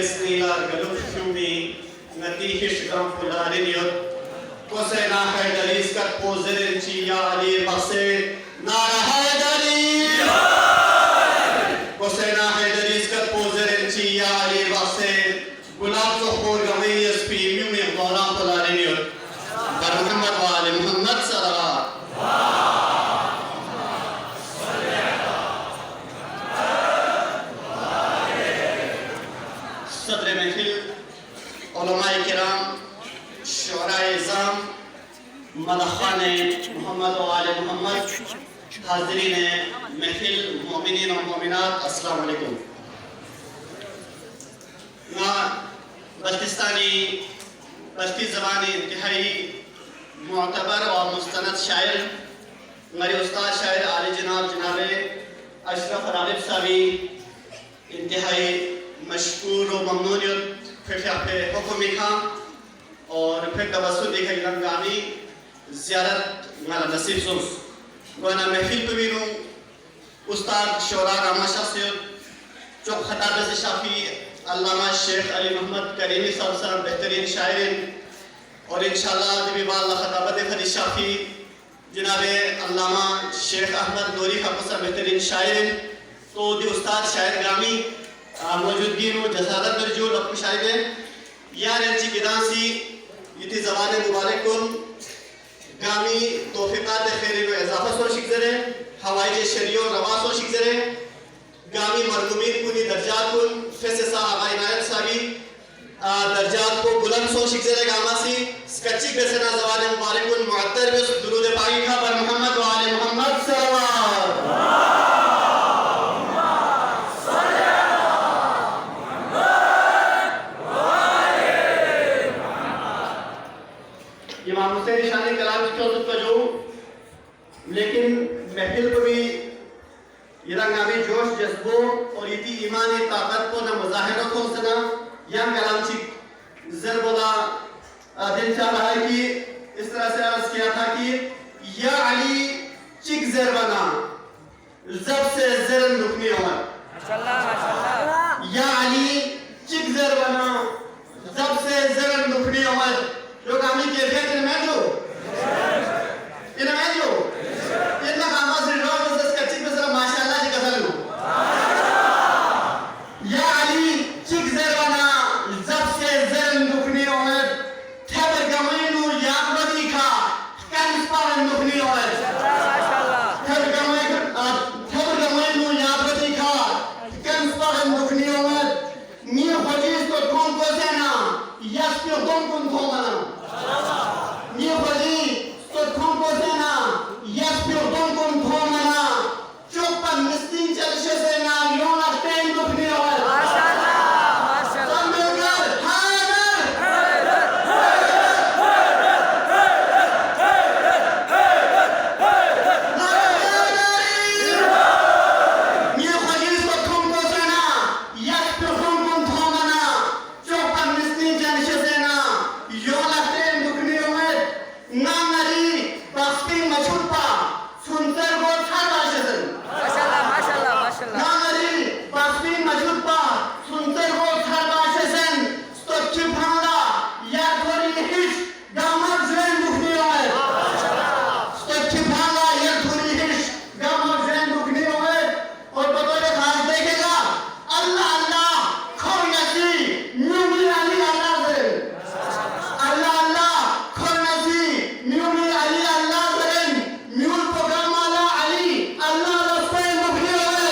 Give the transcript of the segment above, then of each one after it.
Snilar Galufumi, Natihish Gampulariot, Kosena Haidariskat Pozerin Chia Ali Base, Nara Haidari, Kosena Haidariskat Pozerin Chia Ali Base, Gulab Sohor Gamayas Pimium Moran Polariot, Muhammad Wali Muhammad Salah. सदर महफिल उलमाए किराम शुअराए इज़ाम मदखान मोहम्मद व आले मोहम्मद हाज़रीन महफिल मोमिनीन व मोमिनात अस्सलाम वालेकुम। ना बस्ती ज़बानी इंतहाई मुअतबर व मुस्तनद शायर मेरे उस्ताद शायर आले जनाब अशरफ राग़िब साहबी इंतहाई मशकूर व ममनूनियत फिर पे हुक्म खां और फिर तवस्सुल देखा गंगामी ज़ियारत माला नसीब सुस गोना महफिल पे भी नु उस्ताद शोरा रामा शास्त्री चौक खताब से शाफी अल्लामा शेख अली मोहम्मद करीमी साहब बेहतरीन शायर और इंशाअल्लाह दिबी बाल खताबत फरी शाफी जनाबे अल्लामा शेख अहमद नूरी का बेहतरीन शायर तो दी उस्ताद शायर गामी मौजूदगी में जसारत जो लफ्ज़ शायद यार एंची गिदासी इतनी ज़बान मुबारक कुन गामी तौफीक़ात खैर व इज़ाफ़ा सो शिकज़रे हवाई शरियो रवा सो शिकज़रे गामी मरदूमीन कुनी दर्जात कुन फैसे साहब इनायत साहबी दर्जात को बुलंद सो शिकज़रे गामासी स्कच्ची बेसना ज़बान मुबारक कुन मुअत्तर बिस दुरूद पाकी का पर मोहम्मद व आले मोहम्मद सल्लल्लाहु इमाम हुसैन शानी कलाम की चौधरी का जो लेकिन महफिल को भी इरंगामी जोश जज्बों और इतनी ईमानी ताकत को न मुजाहिरा को सना यह कलाम ची ज़रबोला दिन चाह रहा है कि इस तरह से अर्ज़ किया था कि या अली चिक ज़रबना जब से ज़रन रुकने और या अली चिक ज़रबना जब से ज़रन रुकने और लोग आमी के फेर में जो इतना काम से रोज उस कच्ची पे सर माशाल्लाह जी कसल लो या अली चिक ज़रवाना जब से ज़रन दुखनी और थेबर गमैनु याद बदी खा कंस पर दुखनी और माशाल्लाह थेबर गमैनु याद बदी खा कंस पर दुखनी और नी खजीस तो कौन को सेना यस पे कौन थोमना ये बड़ी तो तुमको देना यस पे तुमको थोमना चुप मिस्किन चलशे से ना यो ना टाइम दुखने और माशाल्लाह माशाल्लाह ये खजीस तो तुमको देना यस पे तुमको थोमना चुप मिस्किन चलशे से ना यो ना नांगरी बास्पिंग मछुपा सुनकर वो थाला शरण माशाल्लाह माशाल्लाह माशाल्लाह नांगरी बास्पिंग मछुपा सुनकर वो थाला शरण स्टोची भांगा या थोड़ी हिच दामक जैन दुखनी है माशाल्लाह स्टोची भांगा या थोड़ी हिच दामक जैन दुखनी है और बतौर खास देखेगा अल्लाह अल्लाह खोनसी न्यूमी अली अल्लाह से अल्लाह अल्लाह खोनसी न्यूमी अली अल्लाह करें न्यूल प्रोग्राम वाला अली अल्लाह रस्ते मुखी होए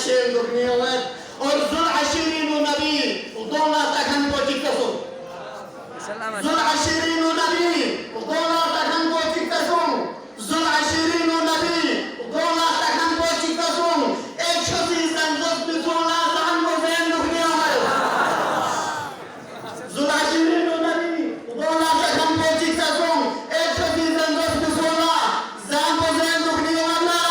शेर दुखनी उम्मत और जुल अशीरीन नबी दोना तखन को चिकसो जुल अशीरीन नबी दोना तखन को चिकसो जुल अशीरीन नबी दोना तखन को चिकसो एक शसी संजोस बिसोना जान को बेन दुखनी उम्मत जुल अशीरीन नबी दोना तखन को चिकसो एक शसी संजोस बिसोना जान को बेन दुखनी उम्मत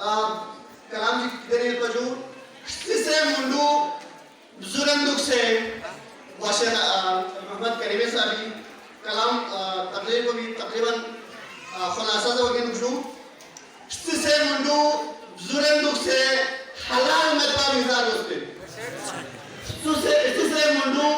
कलाम जी दरिए पजू इससे मुंडू जुरंदुक से वाशर मोहम्मद करीमे साहब कलाम तकरीर को भी तकरीबन खुलासा से वगैरह नुकशू इससे मुंडू जुरंदुक से हलाल मतबा मिजाज उसके इससे मुंडू